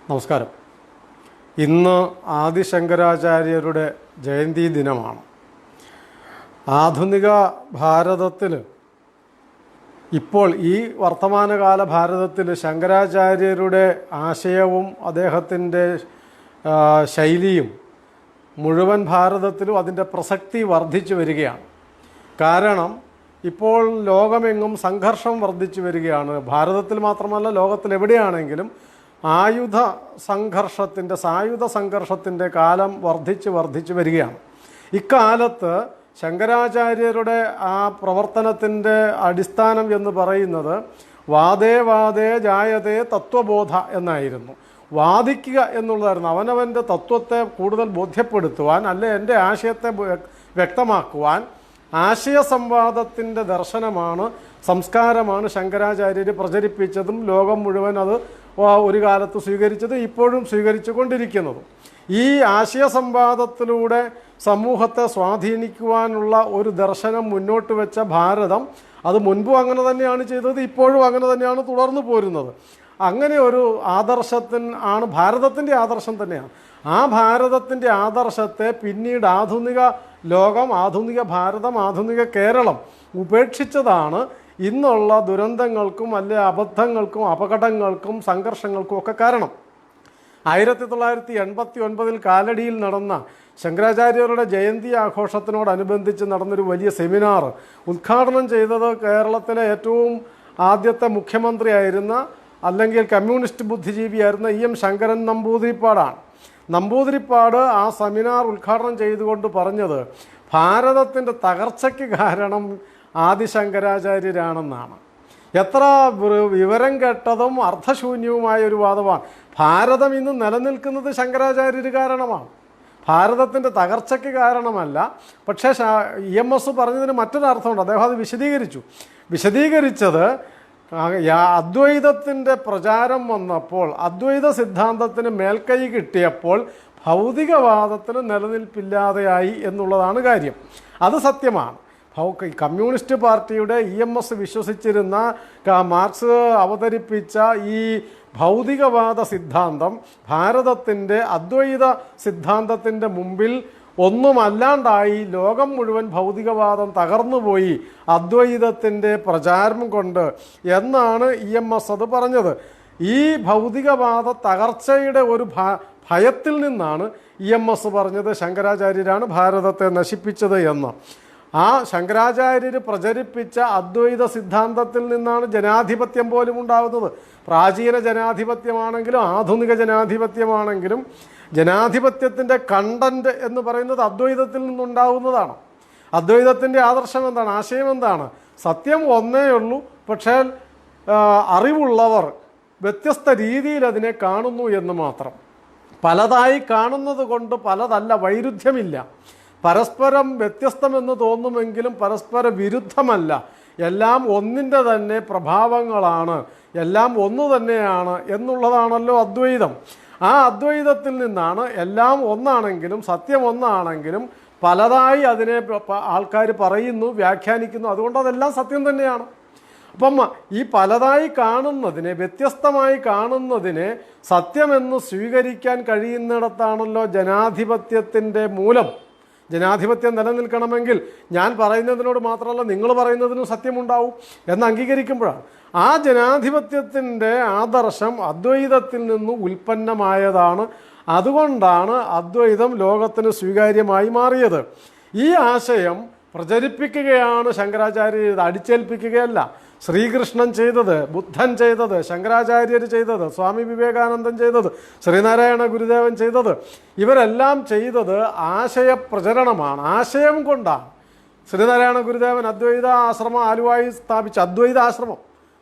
നമസ്കാരം. ഇന്ന് ആദിശങ്കരാചാര്യരുടെ ജയന്തി ദിനമാണ്. ആധുനിക ഭാരതത്തിൽ ഇപ്പോൾ ഈ വർത്തമാനകാല ഭാരതത്തിൽ ശങ്കരാചാര്യരുടെ ആശയവും അദ്ദേഹത്തിൻ്റെ ശൈലിയും മുഴുവൻ ഭാരതത്തിലും അതിൻ്റെ പ്രസക്തി വർദ്ധിച്ചു വരികയാണ്. കാരണം ഇപ്പോൾ ലോകമെങ്ങും സംഘർഷം വർദ്ധിച്ചു വരികയാണ്. ഭാരതത്തിൽ മാത്രമല്ല, ലോകത്തിലെവിടെയാണെങ്കിലും സായുധ സംഘർഷത്തിൻ്റെ കാലം വർദ്ധിച്ചു വരികയാണ്. ഇക്കാലത്ത് ശങ്കരാചാര്യരുടെ ആ പ്രവർത്തനത്തിൻ്റെ അടിസ്ഥാനം എന്ന് പറയുന്നത് വാദേ വാദേ ജായതേ തത്വബോധ എന്നായിരുന്നു. വാദിക്കുക എന്നുള്ളതായിരുന്നു. അവനവൻ്റെ തത്വത്തെ കൂടുതൽ ബോധ്യപ്പെടുത്തുവാൻ, അല്ലെ എൻ്റെ ആശയത്തെ വ്യക്തമാക്കുവാൻ ആശയസംവാദത്തിൻ്റെ ദർശനമാണ്, സംസ്കാരമാണ് ശങ്കരാചാര്യർ പ്രചരിപ്പിച്ചതും ലോകം മുഴുവൻ അത് ഒരു കാലത്ത് സ്വീകരിച്ചത്, ഇപ്പോഴും സ്വീകരിച്ചു കൊണ്ടിരിക്കുന്നതും. ഈ ആശയസംവാദത്തിലൂടെ സമൂഹത്തെ സ്വാധീനിക്കുവാനുള്ള ഒരു ദർശനം മുന്നോട്ട് വെച്ച ഭാരതം അത് മുൻപും അങ്ങനെ തന്നെയാണ് ചെയ്തത്, ഇപ്പോഴും അങ്ങനെ തന്നെയാണ് തുടർന്നു പോരുന്നത്. അങ്ങനെ ഒരു ആണ് ഭാരതത്തിൻ്റെ ആദർശം തന്നെയാണ്. ആ ഭാരതത്തിൻ്റെ ആദർശത്തെ പിന്നീട് ആധുനിക ലോകം, ആധുനിക ഭാരതം, ആധുനിക കേരളം ഉപേക്ഷിച്ചതാണ് ഇന്നുള്ള ദുരന്തങ്ങൾക്കും അല്ലെ അബദ്ധങ്ങൾക്കും അപകടങ്ങൾക്കും സംഘർഷങ്ങൾക്കും ഒക്കെ കാരണം. 1989 കാലടിയിൽ നടന്ന ശങ്കരാചാര്യരുടെ ജയന്തി ആഘോഷത്തിനോടനുബന്ധിച്ച് നടന്നൊരു വലിയ സെമിനാർ ഉദ്ഘാടനം ചെയ്തത് കേരളത്തിലെ ഏറ്റവും ആദ്യത്തെ മുഖ്യമന്ത്രിയായിരുന്ന, അല്ലെങ്കിൽ കമ്മ്യൂണിസ്റ്റ് ബുദ്ധിജീവിയായിരുന്ന EM ശങ്കരൻ നമ്പൂതിരിപ്പാടാണ്. നമ്പൂതിരിപ്പാട് ആ സെമിനാർ ഉദ്ഘാടനം ചെയ്തുകൊണ്ട് പറഞ്ഞത് ഭാരതത്തിൻ്റെ തകർച്ചയ്ക്ക് കാരണം ആദിശങ്കരാചാര്യരാണെന്നാണ്. എത്ര വിവരം കെട്ടതും അർത്ഥശൂന്യവുമായ ഒരു വാദമാണ്. ഭാരതം ഇന്ന് നിലനിൽക്കുന്നത് ശങ്കരാചാര്യർ കാരണമാണ്, ഭാരതത്തിൻ്റെ തകർച്ചയ്ക്ക് കാരണമല്ല. പക്ഷേ EMS പറഞ്ഞതിന് മറ്റൊരർത്ഥമുണ്ട്. അദ്ദേഹം അത് വിശദീകരിച്ചത് അദ്വൈതത്തിൻ്റെ പ്രചാരം വന്നപ്പോൾ, അദ്വൈത സിദ്ധാന്തത്തിന് മേൽക്കൈ കിട്ടിയപ്പോൾ ഭൗതികവാദത്തിന് നിലനിൽപ്പില്ലാതെയായി എന്നുള്ളതാണ് കാര്യം. അത് സത്യമാണ്. കമ്മ്യൂണിസ്റ്റ് പാർട്ടിയുടെ EMS വിശ്വസിച്ചിരുന്ന, മാർക്സ് അവതരിപ്പിച്ച ഈ ഭൗതികവാദ സിദ്ധാന്തം ഭാരതത്തിൻ്റെ അദ്വൈത സിദ്ധാന്തത്തിൻ്റെ മുമ്പിൽ ഒന്നുമല്ലാണ്ടായി. ലോകം മുഴുവൻ ഭൗതികവാദം തകർന്നുപോയി അദ്വൈതത്തിൻ്റെ പ്രചാരം കൊണ്ട് എന്നാണ് EMS അത് പറഞ്ഞത്. ഈ ഭൗതികവാദ തകർച്ചയുടെ ഒരു ഭയത്തിൽ നിന്നാണ് EMS പറഞ്ഞത് ശങ്കരാചാര്യരാണ് ഭാരതത്തെ നശിപ്പിച്ചത് എന്ന്. ആ ശങ്കരാചാര്യർ പ്രചരിപ്പിച്ച അദ്വൈത സിദ്ധാന്തത്തിൽ നിന്നാണ് ജനാധിപത്യം പോലും ഉണ്ടാകുന്നത്. പ്രാചീന ജനാധിപത്യമാണെങ്കിലും ആധുനിക ജനാധിപത്യമാണെങ്കിലും ജനാധിപത്യത്തിൻ്റെ കണ്ടന്റ് എന്ന് പറയുന്നത് അദ്വൈതത്തിൽ നിന്നുണ്ടാവുന്നതാണ്. അദ്വൈതത്തിൻ്റെ ആദർശം എന്താണ്? ആശയം എന്താണ്? സത്യം ഒന്നേ ഉള്ളൂ, പക്ഷേ അറിവുള്ളവർ വ്യത്യസ്ത രീതിയിൽ അതിനെ കാണുന്നു എന്ന് മാത്രം. പലതായി കാണുന്നത് കൊണ്ട് പലതല്ല, വൈരുദ്ധ്യമില്ല. പരസ്പരം വ്യത്യസ്തമെന്ന് തോന്നുമെങ്കിലും പരസ്പര വിരുദ്ധമല്ല. എല്ലാം ഒന്നിൻ്റെ തന്നെ പ്രഭാവങ്ങളാണ്, എല്ലാം ഒന്നു തന്നെയാണ് എന്നുള്ളതാണല്ലോ അദ്വൈതം. ആ അദ്വൈതത്തിൽ നിന്നാണ് എല്ലാം ഒന്നാണെങ്കിലും സത്യം ഒന്നാണെങ്കിലും പലതായി അതിനെ ആൾക്കാർ പറയുന്നു, വ്യാഖ്യാനിക്കുന്നു. അതുകൊണ്ട് അതെല്ലാം സത്യം തന്നെയാണ്. അപ്പം ഈ പലതായി കാണുന്നതിനെ, വ്യത്യസ്തമായി കാണുന്നതിനെ സത്യമെന്ന് സ്വീകരിക്കാൻ കഴിയുന്നിടത്താണല്ലോ ജനാധിപത്യത്തിൻ്റെ മൂലം. ജനാധിപത്യം നിലനിൽക്കണമെങ്കിൽ ഞാൻ പറയുന്നതിനോട് മാത്രമല്ല നിങ്ങൾ പറയുന്നതിനും സത്യമുണ്ടാവും എന്ന് അംഗീകരിക്കുമ്പോഴാണ്. ആ ജനാധിപത്യത്തിൻ്റെ ആദർശം അദ്വൈതത്തിൽ നിന്ന് ഉൽപ്പന്നമായതാണ്. അതുകൊണ്ടാണ് അദ്വൈതം ലോകത്തിന് സ്വീകാര്യമായി മാറിയത്. ഈ ആശയം പ്രചരിപ്പിക്കുകയാണ് ശങ്കരാചാര്യർ, അടിച്ചേൽപ്പിക്കുകയല്ല. ശ്രീകൃഷ്ണൻ ചെയ്തത്, ബുദ്ധൻ ചെയ്തത്, ശങ്കരാചാര്യർ ചെയ്തത്, സ്വാമി വിവേകാനന്ദൻ ചെയ്തത്, ശ്രീനാരായണ ഗുരുദേവൻ ചെയ്തത്, ഇവരെല്ലാം ചെയ്തത് ആശയപ്രചരണമാണ്, ആശയം കൊണ്ടാണ്. ശ്രീനാരായണ ഗുരുദേവൻ അദ്വൈത ആശ്രമം ആലുവായി സ്ഥാപിച്ച അദ്വൈത ആശ്രമം,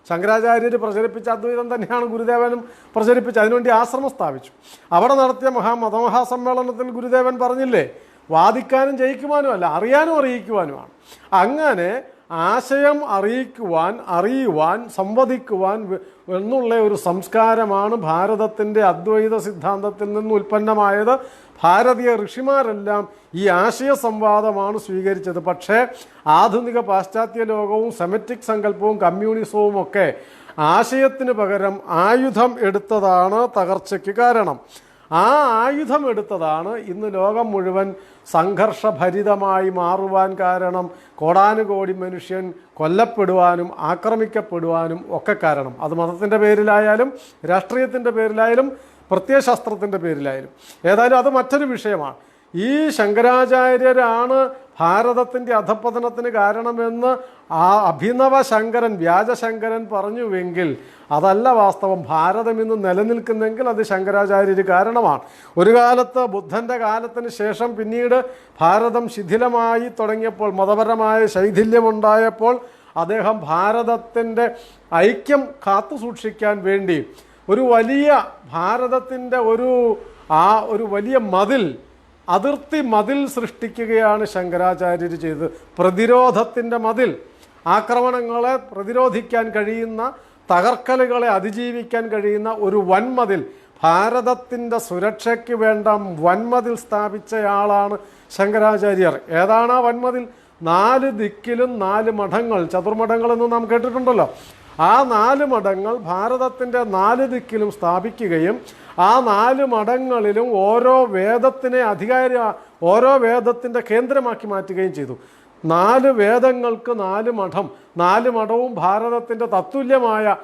ശങ്കരാചാര്യർ പ്രചരിപ്പിച്ച അദ്വൈതം തന്നെയാണ് ഗുരുദേവനും പ്രചരിപ്പിച്ച് അതിനുവേണ്ടി ആശ്രമം സ്ഥാപിച്ചു. അവിടെ നടത്തിയ മതമഹാസമ്മേളനത്തിൽ ഗുരുദേവൻ പറഞ്ഞില്ലേ, വാദിക്കാനും ജയിക്കുവാനുമല്ല, അറിയാനും അറിയിക്കുവാനുമാണ്. അങ്ങനെ ആശയം അറിയുവാൻ സംവദിക്കുവാൻ എന്നുള്ള ഒരു സംസ്കാരമാണ് ഭാരതത്തിൻ്റെ അദ്വൈത സിദ്ധാന്തത്തിൽ നിന്ന് ഉൽപ്പന്നമായത്. ഭാരതീയ ഋഷിമാരെല്ലാം ഈ ആശയ സംവാദമാണ് സ്വീകരിച്ചത്. പക്ഷേ ആധുനിക പാശ്ചാത്യ ലോകവും സെമറ്റിക് സങ്കല്പവും കമ്മ്യൂണിസവും ഒക്കെ ആശയത്തിന് പകരം ആയുധം എടുത്തതാണ് തകർച്ചയ്ക്ക് കാരണം. ആ ആയുധം എടുത്തതാണ് ഇന്ന് ലോകം മുഴുവൻ സംഘർഷഭരിതമായി മാറുവാൻ കാരണം. കോടാനുകോടി മനുഷ്യൻ കൊല്ലപ്പെടുവാനും ആക്രമിക്കപ്പെടുവാനും ഒക്കെ കാരണം. അത് മതത്തിൻ്റെ പേരിലായാലും രാഷ്ട്രീയത്തിൻ്റെ പേരിലായാലും പ്രത്യയശാസ്ത്രത്തിൻ്റെ പേരിലായാലും. ഏതായാലും അത് മറ്റൊരു വിഷയമാണ്. ഈ ശങ്കരാചാര്യരാണ് ഭാരതത്തിൻ്റെ അധപ്പതനത്തിന് കാരണമെന്ന് ആ അഭിനവ ശങ്കരൻ, വ്യാജശങ്കരൻ പറഞ്ഞുവെങ്കിൽ അതല്ല വാസ്തവം. ഭാരതം ഇന്ന് നിലനിൽക്കുന്നെങ്കിൽ അത് ശങ്കരാചാര്യർ കാരണമാണ്. ഒരു കാലത്ത് ബുദ്ധൻ്റെ കാലത്തിന് ശേഷം പിന്നീട് ഭാരതം ശിഥിലമായി തുടങ്ങിയപ്പോൾ, മതപരമായ ശൈഥില്യമുണ്ടായപ്പോൾ അദ്ദേഹം ഭാരതത്തിൻ്റെ ഐക്യം കാത്തു സൂക്ഷിക്കാൻ വേണ്ടി ഒരു വലിയ ഭാരതത്തിൻ്റെ ഒരു വലിയ മതിൽ, അതിർത്തി മതിൽ സൃഷ്ടിക്കുകയാണ് ശങ്കരാചാര്യർ ചെയ്തത്. പ്രതിരോധത്തിൻ്റെ മതിൽ, ആക്രമണങ്ങളെ പ്രതിരോധിക്കാൻ കഴിയുന്ന, തകർക്കലുകളെ അതിജീവിക്കാൻ കഴിയുന്ന ഒരു വൻമതിൽ, ഭാരതത്തിൻ്റെ സുരക്ഷയ്ക്ക് വേണ്ട വൻമതിൽ സ്ഥാപിച്ചയാളാണ് ശങ്കരാചാര്യർ. ഏതാണ് ആ വൻമതിൽ? 4 ദിക്കിലും 4 മഠങ്ങൾ, ചതുർമഠങ്ങളെന്ന് നാം കേട്ടിട്ടുണ്ടല്ലോ. ആ 4 മഠങ്ങൾ ഭാരതത്തിൻ്റെ 4 ദിക്കിലും സ്ഥാപിക്കുകയും ആ 4 മഠങ്ങളിലും ഓരോ വേദത്തിൻ്റെ കേന്ദ്രമാക്കി മാറ്റുകയും ചെയ്തു. 4 വേദങ്ങൾക്ക് 4 മഠം, 4 മഠവും ഭാരതത്തിൻ്റെ തത്തുല്യമായ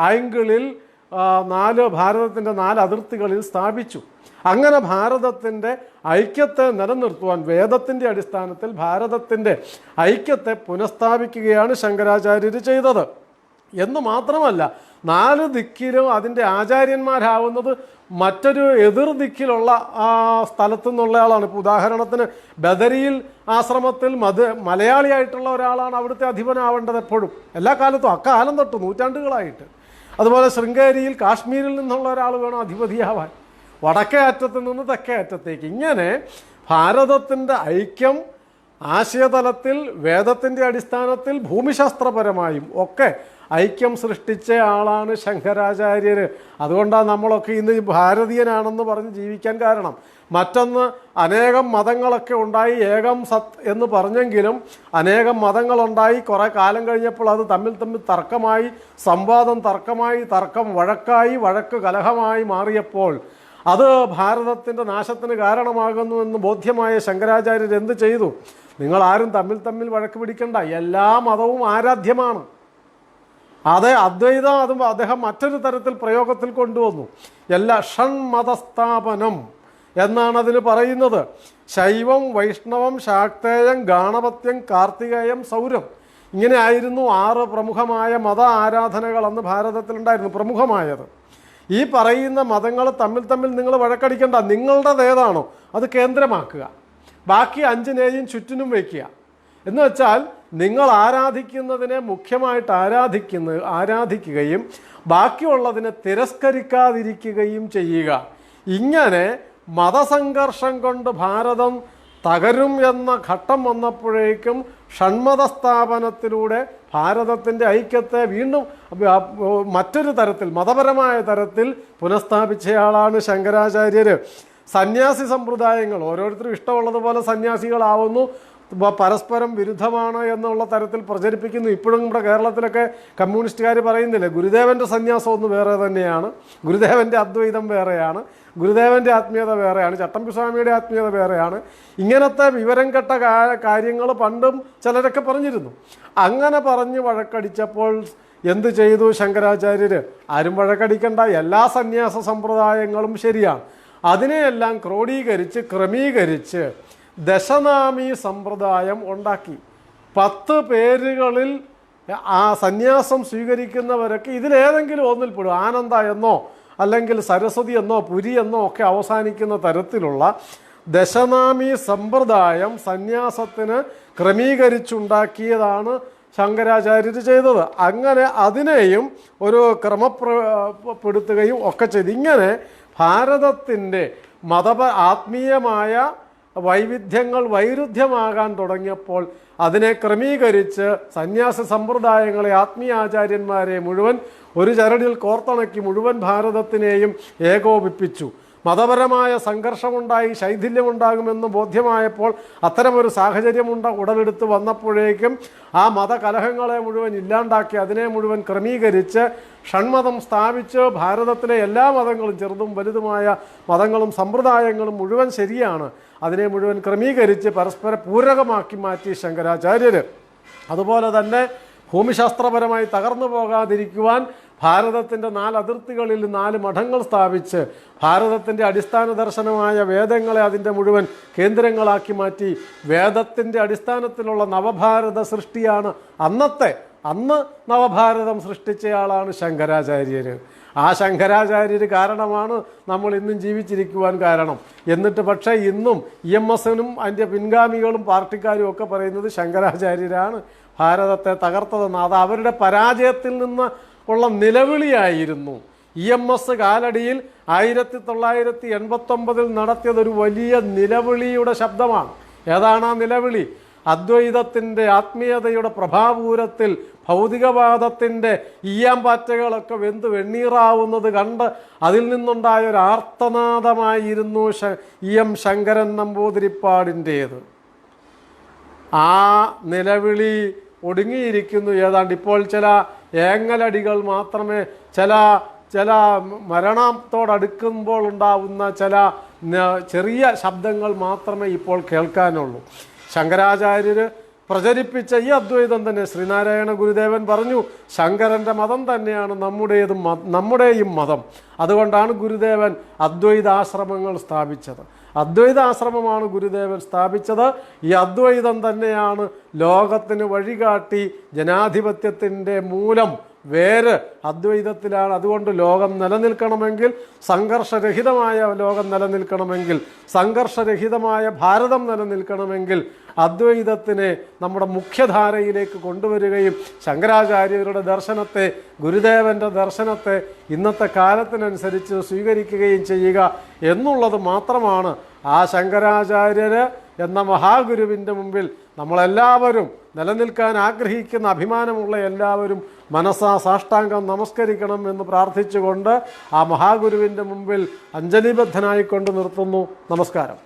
ആംഗിളിൽ ഭാരതത്തിൻ്റെ 4 അതിർത്തികളിൽ സ്ഥാപിച്ചു. അങ്ങനെ ഭാരതത്തിൻ്റെ ഐക്യത്തെ നിലനിർത്തുവാൻ വേദത്തിൻ്റെ അടിസ്ഥാനത്തിൽ ഭാരതത്തിൻ്റെ ഐക്യത്തെ പുനഃസ്ഥാപിക്കുകയാണ് ശങ്കരാചാര്യർ ചെയ്തത്. എന്ന് മാത്രമല്ല, 4 ദിക്കിലും അതിൻ്റെ ആചാര്യന്മാരാവുന്നത് മറ്റൊരു എതിർ ദിക്കിലുള്ള സ്ഥലത്തു നിന്നുള്ള ആളാണ്. ഇപ്പോൾ ഉദാഹരണത്തിന് ബദരിയിൽ ആശ്രമത്തിൽ മലയാളിയായിട്ടുള്ള ഒരാളാണ് അവിടുത്തെ അധിപനാവേണ്ടത് എപ്പോഴും, എല്ലാ കാലത്തും, അക്കാലം തൊട്ട് നൂറ്റാണ്ടുകളായിട്ട്. അതുപോലെ ശൃംഗേരിയിൽ കാശ്മീരിൽ നിന്നുള്ള ഒരാൾ വേണം അധിപതിയാവാൻ, വടക്കേ അറ്റത്ത് നിന്ന് തെക്കേ അറ്റത്തേക്ക്. ഇങ്ങനെ ഭാരതത്തിൻ്റെ ഐക്യം ആശയതലത്തിൽ, വേദത്തിൻ്റെ അടിസ്ഥാനത്തിൽ, ഭൂമിശാസ്ത്രപരമായും ഒക്കെ ഐക്യം സൃഷ്ടിച്ച ആളാണ് ശങ്കരാചാര്യർ. അതുകൊണ്ടാണ് നമ്മളൊക്കെ ഇന്ന് ഭാരതീയനാണെന്ന് പറഞ്ഞ് ജീവിക്കാൻ കാരണം. മറ്റൊന്ന്, അനേകം മതങ്ങളൊക്കെ ഉണ്ടായി, ഏകം സത് എന്ന് പറഞ്ഞെങ്കിലും അനേകം മതങ്ങളുണ്ടായി. കുറേ കാലം കഴിഞ്ഞപ്പോൾ അത് തമ്മിൽ തർക്കമായി, സംവാദം തർക്കമായി, തർക്കം വഴക്കായി, വഴക്ക് കലഹമായി മാറിയപ്പോൾ അത് ഭാരതത്തിൻ്റെ നാശത്തിന് കാരണമാകുന്നുവെന്ന് ബോധ്യമായ ശങ്കരാചാര്യർ എന്ത് ചെയ്തു? നിങ്ങളാരും തമ്മിൽ വഴക്ക് പിടിക്കണ്ട, എല്ലാ മതവും ആരാധ്യമാണ്. അതേ അദ്വൈതം അതും അദ്ദേഹം മറ്റൊരു തരത്തിൽ പ്രയോഗത്തിൽ കൊണ്ടുവന്നു. എല്ലാ ഷൺമതസ്ഥാപനം എന്നാണ് അതിന് പറയുന്നത്. ശൈവം, വൈഷ്ണവം, ശാക്തേയം, ഗാണപത്യം, കാർത്തികേയം, സൗരം, ഇങ്ങനെ ആയിരുന്നു 6 പ്രമുഖമായ മത ആരാധനകൾ അന്ന് ഭാരതത്തിലുണ്ടായിരുന്നു, പ്രമുഖമായത്. ഈ പറയുന്ന മതങ്ങൾ തമ്മിൽ നിങ്ങൾ വഴക്കടിക്കേണ്ട, നിങ്ങളുടേത് ഏതാണോ അത് കേന്ദ്രമാക്കുക, ബാക്കി 5 ചുറ്റിനും വയ്ക്കുക. എന്ന് വെച്ചാൽ നിങ്ങൾ ആരാധിക്കുന്നതിനെ മുഖ്യമായിട്ട് ആരാധിക്കുകയും ബാക്കിയുള്ളതിനെ തിരസ്കരിക്കാതിരിക്കുകയും ചെയ്യുക. ഇങ്ങനെ മതസംഘർഷം കൊണ്ട് ഭാരതം തകരും എന്ന ഘട്ടം വന്നപ്പോഴേക്കും ഷൺമത സ്ഥാപനത്തിലൂടെ ഭാരതത്തിൻ്റെ ഐക്യത്തെ വീണ്ടും മറ്റൊരു തരത്തിൽ, മതപരമായ തരത്തിൽ പുനഃസ്ഥാപിച്ചയാളാണ് ശങ്കരാചാര്യർ. സന്യാസി സമ്പ്രദായങ്ങൾ ഓരോരുത്തരും ഇഷ്ടമുള്ളതുപോലെ സന്യാസികളാവുന്നു, പരസ്പരം വിരുദ്ധമാണ് എന്നുള്ള തരത്തിൽ പ്രചരിപ്പിക്കുന്നു. ഇപ്പോഴും നമ്മുടെ കേരളത്തിലൊക്കെ കമ്മ്യൂണിസ്റ്റുകാർ പറയുന്നില്ലേ, ഗുരുദേവൻ്റെ സന്യാസം ഒന്ന് വേറെ തന്നെയാണ്, ഗുരുദേവൻ്റെ അദ്വൈതം വേറെയാണ്, ഗുരുദേവൻ്റെ ആത്മീയത വേറെയാണ്, ചട്ടമ്പിസ്വാമിയുടെ ആത്മീയത വേറെയാണ്. ഇങ്ങനത്തെ വിവരം കെട്ട കാര്യങ്ങൾ പണ്ടും ചിലരൊക്കെ പറഞ്ഞിരുന്നു. അങ്ങനെ പറഞ്ഞ് വഴക്കടിച്ചപ്പോൾ എന്ത് ചെയ്തു ശങ്കരാചാര്യർ? ആരും വഴക്കടിക്കണ്ട, എല്ലാ സന്യാസ സമ്പ്രദായങ്ങളും ശരിയാണ്, അതിനെയെല്ലാം ക്രമീകരിച്ച് ദശനാമി സമ്പ്രദായം ഉണ്ടാക്കി. 10 പേരുകളിൽ ആ സന്യാസം സ്വീകരിക്കുന്നവരൊക്കെ ഇതിലേതെങ്കിലും ഒന്നിൽ പെടും. ആനന്ദ എന്നോ അല്ലെങ്കിൽ സരസ്വതി എന്നോ പുരി എന്നോ ഒക്കെ അവസാനിക്കുന്ന തരത്തിലുള്ള ദശനാമി സമ്പ്രദായം സന്യാസത്തിന് ക്രമീകരിച്ചുണ്ടാക്കിയതാണ് ശങ്കരാചാര്യർ ചെയ്തത്. അങ്ങനെ അതിനെയും ഒരു ക്രമപ്പെടുത്തുകയും ഒക്കെ ചെയ്തു. ഇങ്ങനെ ഭാരതത്തിൻ്റെ ആത്മീയമായ വൈവിധ്യങ്ങൾ വൈരുദ്ധ്യമാകാൻ തുടങ്ങിയപ്പോൾ അതിനെ ക്രമീകരിച്ച് സന്യാസ സമ്പ്രദായങ്ങളെ, ആത്മീയാചാര്യന്മാരെ മുഴുവൻ ഒരു ചരടിൽ കോർത്തിണക്കി മുഴുവൻ ഭാരതത്തിനെയും ഏകോപിപ്പിച്ചു. മതപരമായ സംഘർഷമുണ്ടായി ശൈഥില്യമുണ്ടാകുമെന്ന് ബോധ്യമായപ്പോൾ അത്തരമൊരു സാഹചര്യം ഉടലെടുത്ത് വന്നപ്പോഴേക്കും ആ മതകലഹങ്ങളെ മുഴുവൻ ഇല്ലാണ്ടാക്കി അതിനെ മുഴുവൻ ക്രമീകരിച്ച് ഷൺമതം സ്ഥാപിച്ച് ഭാരതത്തിലെ എല്ലാ മതങ്ങളും ചെറുതും വലുതുമായ മതങ്ങളും സമ്പ്രദായങ്ങളും മുഴുവൻ ശരിയാണ്, അതിനെ മുഴുവൻ ക്രമീകരിച്ച് പരസ്പര പൂരകമാക്കി മാറ്റി ശങ്കരാചാര്യർ. അതുപോലെ തന്നെ ഭൂമിശാസ്ത്രപരമായി തകർന്നു പോകാതിരിക്കുവാൻ ഭാരതത്തിൻ്റെ 4 അതിർത്തികളിൽ 4 മഠങ്ങൾ സ്ഥാപിച്ച് ഭാരതത്തിൻ്റെ അടിസ്ഥാന ദർശനമായ വേദങ്ങളെ അതിൻ്റെ മുഴുവൻ കേന്ദ്രങ്ങളാക്കി മാറ്റി വേദത്തിൻ്റെ അടിസ്ഥാനത്തിലുള്ള നവഭാരത സൃഷ്ടിയാണ് അന്ന് നവഭാരതം സൃഷ്ടിച്ചയാളാണ് ശങ്കരാചാര്യർ. ആ ശങ്കരാചാര്യർ കാരണമാണ് നമ്മൾ ഇന്നും ജീവിച്ചിരിക്കുവാൻ കാരണം. എന്നിട്ട് പക്ഷേ ഇന്നും EMSനും അതിൻ്റെ പിൻഗാമികളും പാർട്ടിക്കാരും ഒക്കെ പറയുന്നത് ശങ്കരാചാര്യരാണ് ഭാരതത്തെ തകർത്തതെന്ന്. അത് അവരുടെ പരാജയത്തിൽ നിന്ന് ഉള്ള നിലവിളിയായിരുന്നു. EMS കാലടിയിൽ 1989 നടത്തിയതൊരു വലിയ നിലവിളിയുടെ ശബ്ദമാണ്. ഏതാണ് ആ നിലവിളി? അദ്വൈതത്തിൻ്റെ ആത്മീയതയുടെ പ്രഭാപൂരത്തിൽ ഭൗതികവാദത്തിൻ്റെ ഈയാമ്പാറ്റകളൊക്കെ വെന്ത് വെണ്ണീറാവുന്നത് കണ്ട് അതിൽ നിന്നുണ്ടായ ഒരു ആർത്തനാദമായിരുന്നു EM ശങ്കരൻ നമ്പൂതിരിപ്പാടിൻ്റേത്. ആ നിലവിളി ഒടുങ്ങിയിരിക്കുന്നു. ഏതാണ്ട് ഇപ്പോൾ ചില ഏങ്ങലടികൾ മാത്രമേ, ചില മരണത്തോടടുക്കുമ്പോൾ ഉണ്ടാവുന്ന ചില ചെറിയ ശബ്ദങ്ങൾ മാത്രമേ ഇപ്പോൾ കേൾക്കാനുള്ളൂ. ശങ്കരാചാര്യർ പ്രചരിപ്പിച്ച ഈ അദ്വൈതം തന്നെ ശ്രീനാരായണ ഗുരുദേവൻ പറഞ്ഞു, ശങ്കരൻ്റെ മതം തന്നെയാണ് നമ്മുടെയും മതം. അതുകൊണ്ടാണ് ഗുരുദേവൻ അദ്വൈതാശ്രമങ്ങൾ സ്ഥാപിച്ചത്. അദ്വൈതാശ്രമമാണ് ഗുരുദേവൻ സ്ഥാപിച്ചത്. ഈ അദ്വൈതം തന്നെയാണ് ലോകത്തിന് വഴികാട്ടി. ജനാധിപത്യത്തിൻ്റെ മൂലം വേര് അദ്വൈതത്തിലാണ്. അതുകൊണ്ട് ലോകം നിലനിൽക്കണമെങ്കിൽ, സംഘർഷരഹിതമായ ലോകം നിലനിൽക്കണമെങ്കിൽ, സംഘർഷരഹിതമായ ഭാരതം നിലനിൽക്കണമെങ്കിൽ അദ്വൈതത്തിനെ നമ്മുടെ മുഖ്യധാരയിലേക്ക് കൊണ്ടുവരികയും ശങ്കരാചാര്യരുടെ ദർശനത്തെ, ഗുരുദേവൻ്റെ ദർശനത്തെ ഇന്നത്തെ കാലത്തിനനുസരിച്ച് സ്വീകരിക്കുകയും ചെയ്യുക എന്നുള്ളത് മാത്രമാണ്. ആ ശങ്കരാചാര്യർ എന്ന മഹാഗുരുവിൻ്റെ മുമ്പിൽ നമ്മളെല്ലാവരും, നിലനിൽക്കാൻ ആഗ്രഹിക്കുന്ന അഭിമാനമുള്ള എല്ലാവരും മനസ്സാ സാഷ്ടാംഗം നമസ്കരിക്കണം എന്ന് പ്രാർത്ഥിച്ചുകൊണ്ട് ആ മഹാഗുരുവിൻ്റെ മുമ്പിൽ അഞ്ജലിബദ്ധനായിക്കൊണ്ട് നിർത്തുന്നു. നമസ്കാരം.